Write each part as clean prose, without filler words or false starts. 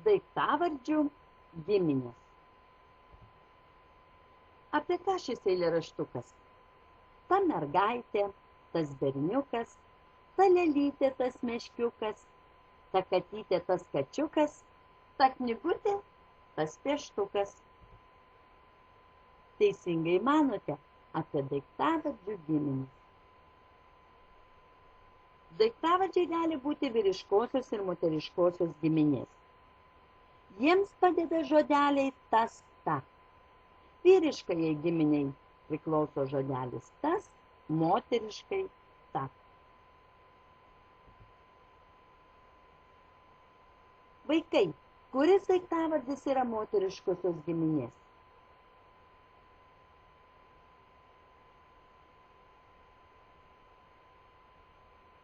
Daiktavardžių giminės. Apie ką šis eilėraštukas? Ta mergaitė, tas berniukas, ta lėlytė, tas meškiukas, ta katytė, tas kačiukas, ta knygutė, tas pieštukas. Teisingai manote apie daiktavardžių giminės. Daiktavardžiai gali būti vyriškosios ir moteriškosios giminės. Jiems padeda žodeliai tas, ta. Vyriškajai giminiai priklauso žodelis tas, moteriškai ta. Vaikai, kuris daiktavardis yra moteriškosios giminės?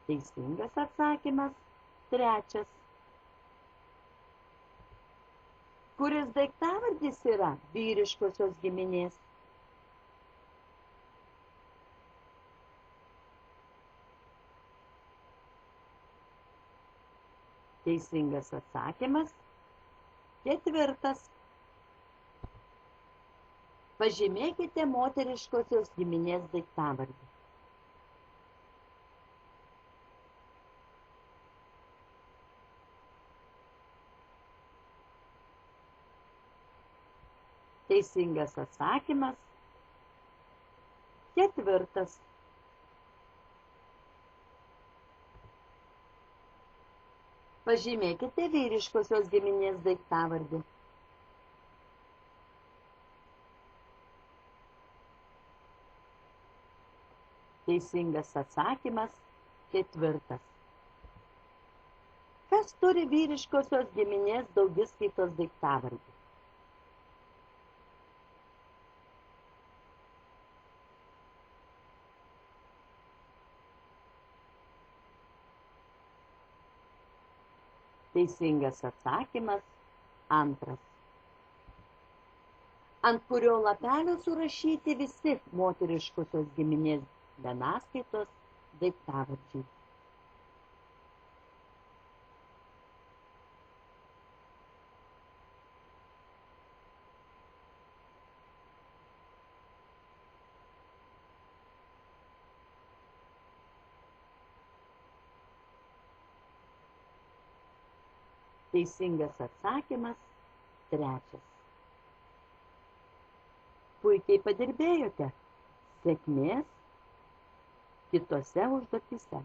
Teisingas atsakymas trečias. Kuris daiktavardis yra vyriškosios giminės? Teisingas atsakymas ketvirtas. Pažymėkite moteriškosios giminės daiktavardį. Teisingas atsakymas ketvirtas. Pažymėkite vyriškosios giminės daiktavardį. Teisingas atsakymas ketvirtas. Kas turi vyriškosios giminės daugiskaitos daiktavardį? Teisingas atsakymas antras. Ant kurio lapelio surašyti visi moteriškosios giminės vienaskaitos daiktavardžiai. Teisingas atsakymas trečias. Puikiai padirbėjote. Sėkmės kitose užduotyse.